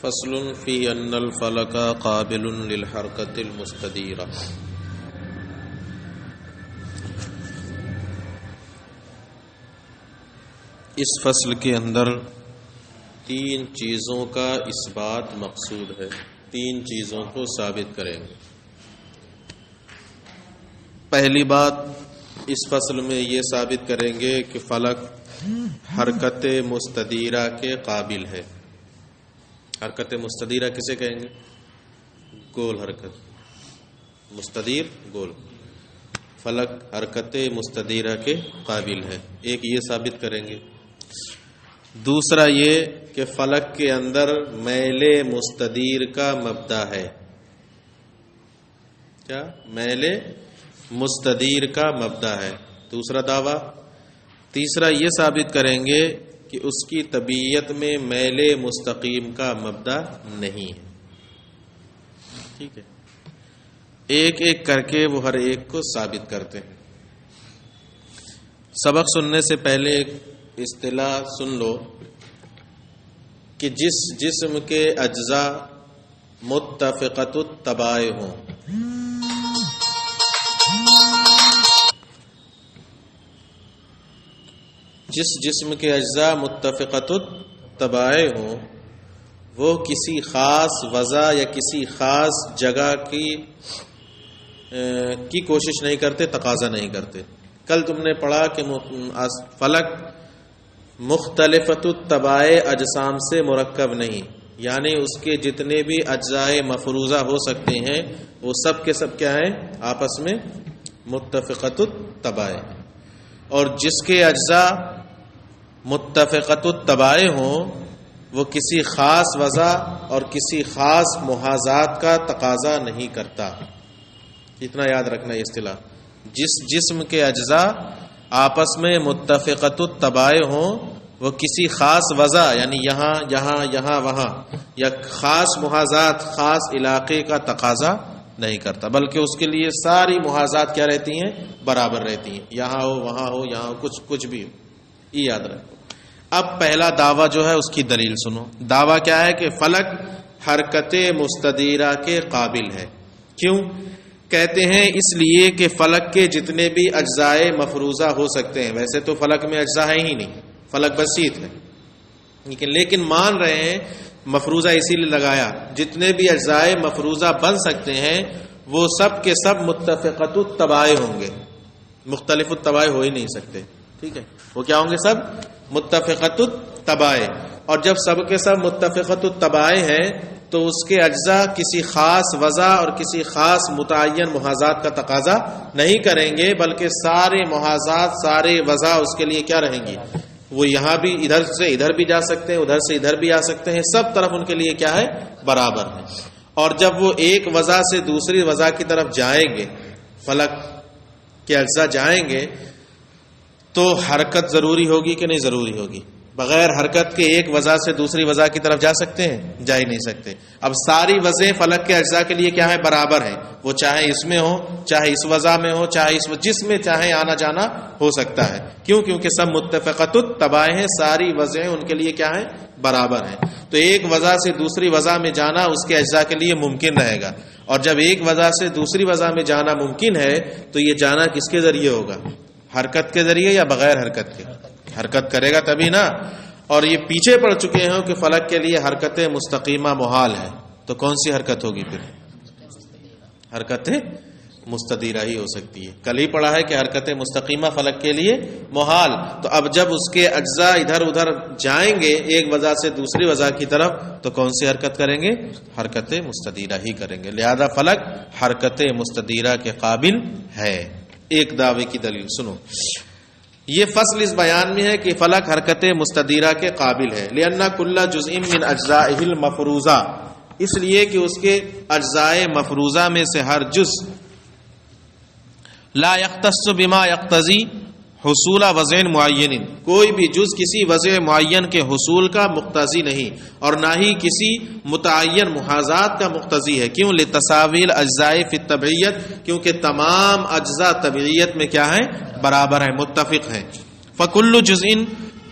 فصل فی ان الفلک قابل للحرکۃ المستدیرہ۔ اس فصل کے اندر تین چیزوں کا اثبات مقصود ہے، تین چیزوں کو ثابت کریں گے۔ پہلی بات اس فصل میں یہ ثابت کریں گے کہ فلک حرکت مستدیرہ کے قابل ہے۔ حرکت مستدیرہ کسے کہیں گے؟ گول حرکت، مستدیر گول، فلک حرکت مستدیرہ کے قابل ہے، ایک یہ ثابت کریں گے۔ دوسرا یہ کہ فلک کے اندر میل مستدیر کا مبدا ہے۔ کیا؟ میل مستدیر کا مبدا ہے، دوسرا دعویٰ۔ تیسرا یہ ثابت کریں گے کہ اس کی طبیعت میں میل مستقیم کا مبدا نہیں ہے۔ ٹھیک ہے، ایک ایک کر کے وہ ہر ایک کو ثابت کرتے ہیں۔ سبق سننے سے پہلے ایک اصطلاح سن لو کہ جس جسم کے اجزاء متفقۃ الطباع ہوں، جس جسم کے اجزاء متفقۃ الطباع ہوں، وہ کسی خاص وضع یا کسی خاص جگہ کی کوشش نہیں کرتے، تقاضا نہیں کرتے۔ کل تم نے پڑھا کہ فلک مختلفۃ الطباع اجسام سے مرکب نہیں، یعنی اس کے جتنے بھی اجزاء مفروضہ ہو سکتے ہیں وہ سب کے سب کیا ہیں؟ آپس میں متفقۃ الطباع۔ اور جس کے اجزاء متفقۃ الطباع ہوں وہ کسی خاص وضع اور کسی خاص محاذات کا تقاضا نہیں کرتا۔ اتنا یاد رکھنا یہ اصطلاح، جس جسم کے اجزاء آپس میں متفقۃ الطباع ہوں وہ کسی خاص وضع یعنی یہاں یہاں یہاں وہاں یا خاص محاذات، خاص علاقے کا تقاضا نہیں کرتا، بلکہ اس کے لیے ساری محاذات کیا رہتی ہیں؟ برابر رہتی ہیں، یہاں ہو وہاں ہو یہاں ہو، کچھ بھی ہو، یہ یاد رکھو۔ اب پہلا دعویٰ جو ہے اس کی دلیل سنو۔ دعویٰ کیا ہے؟ کہ فلک حرکت مستدیرہ کے قابل ہے۔ کیوں؟ کہتے ہیں اس لیے کہ فلک کے جتنے بھی اجزاء مفروضہ ہو سکتے ہیں، ویسے تو فلک میں اجزاء ہیں ہی نہیں، فلک بسیط ہے، لیکن مان رہے ہیں مفروضہ اسی لیے لگایا، جتنے بھی اجزاء مفروضہ بن سکتے ہیں وہ سب کے سب متفقۃ الطباع ہوں گے، مختلف الطباع ہو ہی نہیں سکتے۔ ٹھیک ہے، وہ کیا ہوں گے؟ سب متفقۃ الطباع۔ اور جب سب کے سب متفقۃ الطباع ہیں تو اس کے اجزاء کسی خاص وضع اور کسی خاص متعین محاذات کا تقاضا نہیں کریں گے، بلکہ سارے محاذات، سارے وضع اس کے لیے کیا رہیں گی؟ وہ یہاں بھی ادھر سے ادھر بھی جا سکتے ہیں، ادھر سے ادھر بھی آ سکتے ہیں، سب طرف ان کے لیے کیا ہے؟ برابر ہے۔ اور جب وہ ایک وضع سے دوسری وضع کی طرف جائیں گے، فلک کے اجزاء جائیں گے تو حرکت ضروری ہوگی کہ نہیں ضروری ہوگی؟ بغیر حرکت کے ایک وضع سے دوسری وضع کی طرف جا سکتے ہیں؟ جا ہی نہیں سکتے۔ اب ساری وضعیں فلک کے اجزاء کے لیے کیا ہے؟ برابر ہیں، وہ چاہے اس میں ہو، چاہے اس وضع میں ہو، چاہے جس میں چاہے آنا جانا ہو سکتا ہے۔ کیوں؟ کیونکہ سب متفقۃ الطباع ہیں، ساری وضعیں ان کے لیے کیا ہیں؟ برابر ہیں۔ تو ایک وضع سے دوسری وضع میں جانا اس کے اجزاء کے لیے ممکن رہے گا، اور جب ایک وضع سے دوسری وضع میں جانا ممکن ہے تو یہ جانا کس کے ذریعے ہوگا؟ حرکت کے ذریعے یا بغیر حرکت کے؟ حرکت کرے گا تبھی نا۔ اور یہ پیچھے پڑ چکے ہیں کہ فلک کے لیے حرکت مستقیمہ محال ہے، تو کون سی حرکت ہوگی پھر؟ حرکت مستدیرہ ہی ہو سکتی ہے۔ کل ہی پڑھا ہے کہ حرکت مستقیمہ فلک کے لیے محال، تو اب جب اس کے اجزاء ادھر ادھر جائیں گے ایک وضع سے دوسری وضع کی طرف تو کون سی حرکت کریں گے؟ حرکت مستدیرہ ہی کریں گے، لہذا فلک حرکت مستدیرہ کے قابل ہے۔ ایک دعوے کی دلیل سنو۔ یہ فصل اس بیان میں ہے کہ فلک حرکت مستدیرہ کے قابل ہے، لأن کل جزء من اجزائہ المفروضہ، اس لیے کہ اس کے اجزاء مفروضہ میں سے ہر جز لا یختص بما یقتضی حصول وضع معین، کوئی بھی جز کسی وضع معین کے حصول کا مقتضی نہیں اور نہ ہی کسی متعین محاذات کا مقتضی ہے۔ کیوں؟ لتساوی الاجزاء فی الطبعیت، کیونکہ تمام اجزاء طبعیت میں کیا ہیں؟ برابر ہیں، متفق ہیں۔ فکل جزء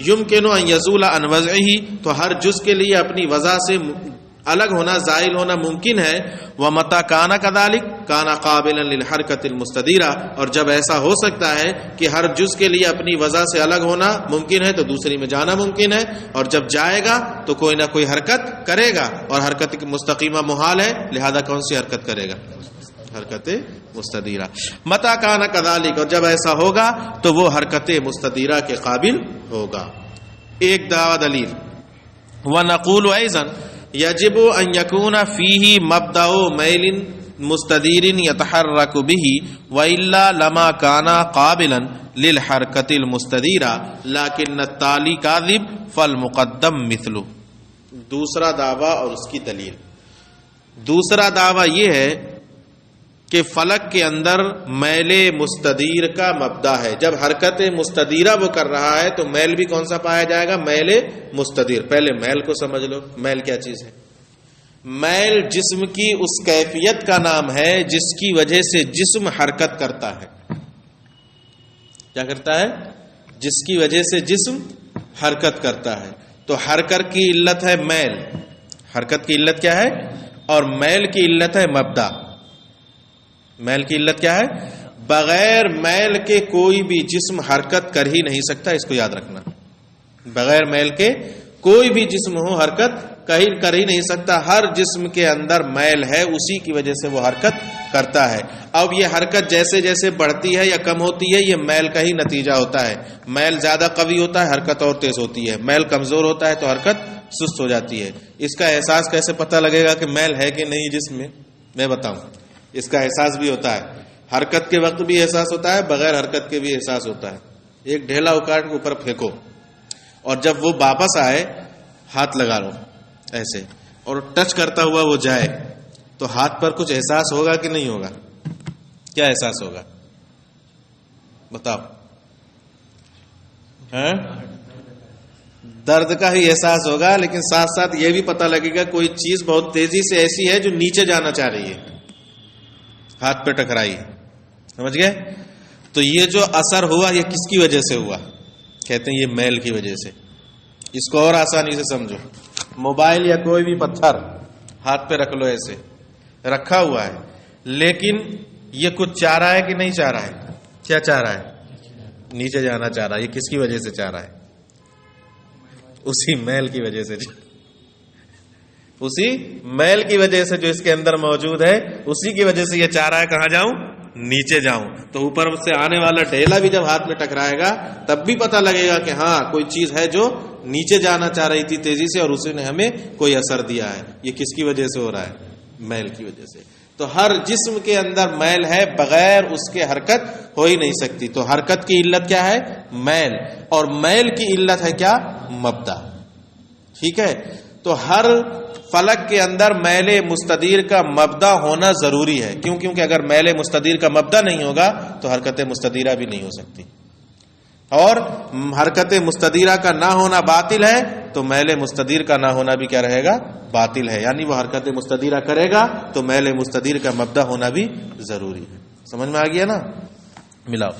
یمکن ان یزول عن وضعہ، تو ہر جز کے لیے اپنی وضع سے الگ ہونا زائل ہونا ممکن ہے. ومتى كان كذلك كان قابلا للحركة المستديرة، اور جب ایسا ہو سکتا ہے کہ ہر جز کے لیے اپنی وضع سے الگ ہونا ممکن ہے تو دوسری میں جانا ممکن ہے، اور جب جائے گا تو کوئی نہ کوئی حرکت کرے گا، اور حرکت مستقیمہ محال ہے، لہذا کون سی حرکت کرے گا؟ حرکت مستدیرہ. متى كان كذلك، اور جب ایسا ہوگا تو وہ حرکت مستدیرہ کے قابل ہوگا. ایک دلیل. وَنَقُولُ أَيْضًا يَجِبُ أَن يَكُونَ فِيهِ مَبْدَأُ مَيْلٍ مُسْتَدِيرٍ يَتَحَرَّكُ بِهِ وَإِلَّا لَمَا كَانَ قَابِلًا لِلْحَرْكَةِ الْمُسْتَدِيرَةِ لَكِنَّ التَّالِي كَاذِبٌ فَالْمُقَدَّمُ مِثْلُهُ. دوسرا دعویٰ اور اس کی دلیل. دوسرا دعویٰ یہ ہے کہ فلک کے اندر میل مستدیر کا مبدا ہے. جب حرکت مستدیرہ وہ کر رہا ہے تو میل بھی کون سا پایا جائے گا؟ میل مستدیر. پہلے میل کو سمجھ لو. میل کیا چیز ہے؟ میل جسم کی اس کیفیت کا نام ہے جس کی وجہ سے جسم حرکت کرتا ہے. کیا کرتا ہے؟ جس کی وجہ سے جسم حرکت کرتا ہے. تو حرکت کی علت ہے میل. حرکت کی علت کیا ہے؟ اور میل کی علت ہے مبدا. میل کی علت کیا ہے؟ بغیر میل کے کوئی بھی جسم حرکت کر ہی نہیں سکتا. اس کو یاد رکھنا. بغیر میل کے کوئی بھی جسم ہو حرکت کر ہی نہیں سکتا. ہر جسم کے اندر میل ہے، اسی کی وجہ سے وہ حرکت کرتا ہے. اب یہ حرکت جیسے جیسے بڑھتی ہے یا کم ہوتی ہے، یہ میل کا ہی نتیجہ ہوتا ہے. میل زیادہ قوی ہوتا ہے، حرکت اور تیز ہوتی ہے. میل کمزور ہوتا ہے تو حرکت سست ہو جاتی ہے. اس کا احساس کیسے پتہ لگے گا کہ میل ہے کہ نہیں جسم میں بتاؤں. اس کا احساس بھی ہوتا ہے. حرکت کے وقت بھی احساس ہوتا ہے، بغیر حرکت کے بھی احساس ہوتا ہے. ایک ڈھیلا اکاٹ کے اوپر پھینکو اور جب وہ واپس آئے ہاتھ لگا لو ایسے اور ٹچ کرتا ہوا وہ جائے تو ہاتھ پر کچھ احساس ہوگا کہ نہیں ہوگا؟ کیا احساس ہوگا بتاؤ؟ درد کا ہی احساس ہوگا، لیکن ساتھ ساتھ یہ بھی پتہ لگے گا کوئی چیز بہت تیزی سے ایسی ہے جو نیچے جانا چاہ رہی ہے، ہاتھ پہ ٹکرائی. سمجھ گئے؟ تو یہ جو اثر ہوا یہ کس کی وجہ سے ہوا؟ کہتے ہیں یہ میل کی وجہ سے. اس کو اور آسانی سے سمجھو. موبائل یا کوئی بھی پتھر ہاتھ پہ رکھ لو، ایسے رکھا ہوا ہے، لیکن یہ کچھ چاہ رہا ہے کہ نہیں چاہ رہا ہے؟ کیا چاہ رہا ہے؟ نیچے جانا چاہ رہا ہے. یہ کس کی وجہ سے چاہ رہا ہے؟ اسی میل کی وجہ سے. اسی میل کی وجہ سے جو اس کے اندر موجود ہے، اسی کی وجہ سے یہ چاہ رہا ہے کہاں جاؤں؟ نیچے جاؤں. تو اوپر سے آنے والا ڈھیلا بھی جب ہاتھ میں ٹکرائے گا تب بھی پتہ لگے گا کہ ہاں کوئی چیز ہے جو نیچے جانا چاہ رہی تھی تیزی سے اور اسی نے ہمیں کوئی اثر دیا ہے. یہ کس کی وجہ سے ہو رہا ہے؟ میل کی وجہ سے. تو ہر جسم کے اندر میل ہے، بغیر اس کے حرکت ہو ہی نہیں سکتی. تو حرکت کی علت کیا ہے؟ میل. اور میل کی علت ہے کیا؟ مبدا. ٹھیک ہے؟ تو ہر فلک کے اندر میل مستدیر کا مبدا ہونا ضروری ہے. کیوں؟ کیونکہ اگر میل مستدیر کا مبدا نہیں ہوگا تو حرکت مستدیرہ بھی نہیں ہو سکتی. اور حرکت مستدیرہ کا نہ ہونا باطل ہے تو میل مستدیر کا نہ ہونا بھی کیا رہے گا؟ باطل ہے. یعنی وہ حرکت مستدیرہ کرے گا تو میل مستدیر کا مبدا ہونا بھی ضروری ہے. سمجھ میں آ گیا نا؟ ملاؤ.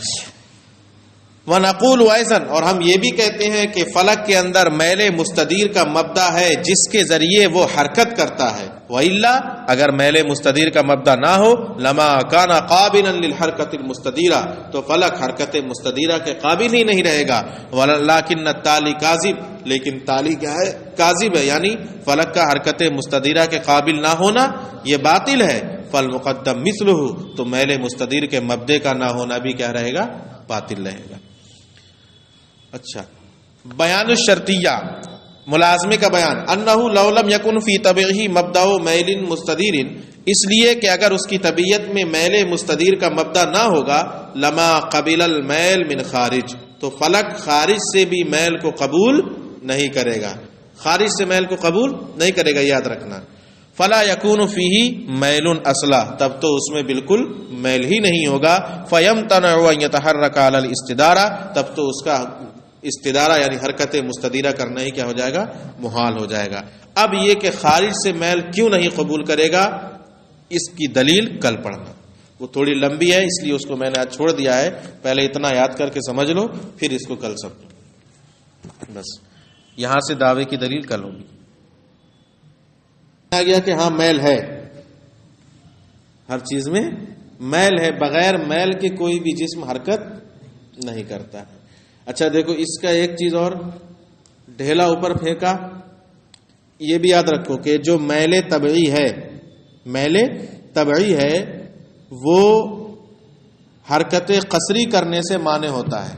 وَنَقُولُ أَيْضًا، اور ہم یہ بھی کہتے ہیں کہ فلک کے اندر میل مستدیر کا مبدا ہے جس کے ذریعے وہ حرکت کرتا ہے. وَإِلَّا، اگر میل مستدیر کا مبدا نہ ہو، لَمَا كَانَ قَابِلًا لِلْحَرْكَةِ الْمُسْتَدِيرَةِ، تو فلک حرکت مستدیرہ کے قابل ہی نہیں رہے گا. وَلَكِنَّ التَّالِي كَاذِبٌ، لیکن تالی کیا ہے؟ کاذب ہے. یعنی فلک کا حرکت مستدیرہ کے قابل نہ ہونا یہ باطل ہے. فَالْمُقَدَّمُ مِثْلُهُ، تو میل مستدیر کے مبدے کا نہ ہونا بھی کیا رہے گا؟ باطل رہے گا. اچھا، بیان الشرطیہ، ملازمے کا بیان. انہ لو لم یکن فی طبعہ مبدأ میل مستدیر، اس لیے کہ اگر اس کی طبیعت میں میل مستدیر کا مبدا نہ ہوگا، لما قبل المیل من خارج، تو فلک خارج سے بھی میل کو قبول نہیں کرے گا. خارج سے میل کو قبول نہیں کرے گا، یاد رکھنا. فلا یکون فیہ میل اصلا، تب تو اس میں بالکل میل ہی نہیں ہوگا. فیمتنع ان یتحرک علی الاستدارہ، تب تو اس کا استدارہ یعنی حرکت مستدیرہ کرنا ہی کیا ہو جائے گا؟ محال ہو جائے گا. اب یہ کہ خارج سے میل کیوں نہیں قبول کرے گا، اس کی دلیل کل پڑھنا. وہ تھوڑی لمبی ہے اس لیے اس کو میں نے آج چھوڑ دیا ہے. پہلے اتنا یاد کر کے سمجھ لو، پھر اس کو کل سمجھو. بس یہاں سے دعوے کی دلیل کل ہوگی. آ گیا کہ ہاں میل ہے، ہر چیز میں میل ہے، بغیر میل کے کوئی بھی جسم حرکت نہیں کرتا ہے۔ اچھا دیکھو اس کا ایک چیز اور، ڈھیلا اوپر پھینکا، یہ بھی یاد رکھو کہ جو میل طبعی ہے، میل طبعی ہے وہ حرکت قصری کرنے سے مانع ہوتا ہے۔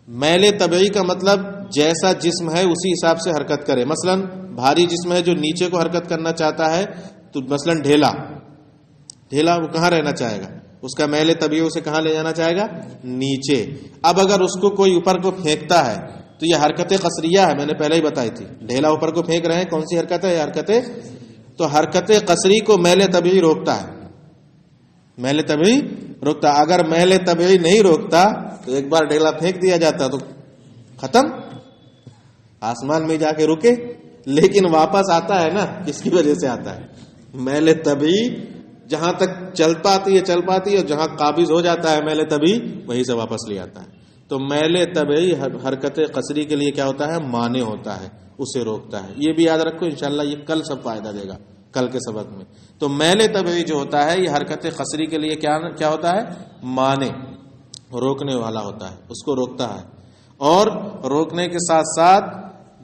میل طبعی کا مطلب جیسا جسم ہے اسی حساب سے حرکت کرے۔ مثلا بھاری جسم ہے جو نیچے کو حرکت کرنا چاہتا ہے، تو مثلا ڈھیلا وہ کہاں رہنا چاہے گا؟ اس کا میل طبعی اسے کہاں لے جانا چاہے گا؟ نیچے۔ اب اگر اس کو کوئی اوپر کو پھینکتا ہے تو یہ حرکت قصریہ ہے، میں نے پہلے ہی بتائی تھی۔ ڈھیلا اوپر کو پھینک رہے ہیں، کون سی حرکت ہے؟ یہ حرکت، تو حرکت قصری کو میل طبعی روکتا ہے، میل طبعی روکتا۔ اگر میل طبعی نہیں روکتا تو ایک بار ڈھیلا پھینک دیا جاتا تو ختم، آسمان میں جا کے رکے، لیکن واپس آتا ہے نا، کس کی وجہ سے آتا ہے؟ میل طبعی جہاں تک چل پاتی ہے، اور جہاں قابض ہو جاتا ہے میل طبعی وہیں سے واپس لے آتا ہے۔ تو میل طبعی حرکت قصری کے لیے کیا ہوتا ہے؟ مانع ہوتا ہے، اسے روکتا ہے۔ یہ بھی یاد رکھو، انشاءاللہ یہ کل سب فائدہ دے گا کل کے سبق میں۔ تو میل طبعی جو ہوتا ہے یہ حرکت قصری کے لیے کیا ہوتا ہے؟ مانع، روکنے والا ہوتا ہے، اس کو روکتا ہے۔ اور روکنے کے ساتھ ساتھ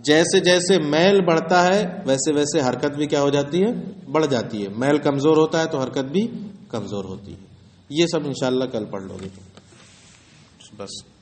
جیسے جیسے میل بڑھتا ہے ویسے ویسے حرکت بھی کیا ہو جاتی ہے؟ بڑھ جاتی ہے۔ میل کمزور ہوتا ہے تو حرکت بھی کمزور ہوتی ہے۔ یہ سب انشاءاللہ کل پڑھ لو گے بس۔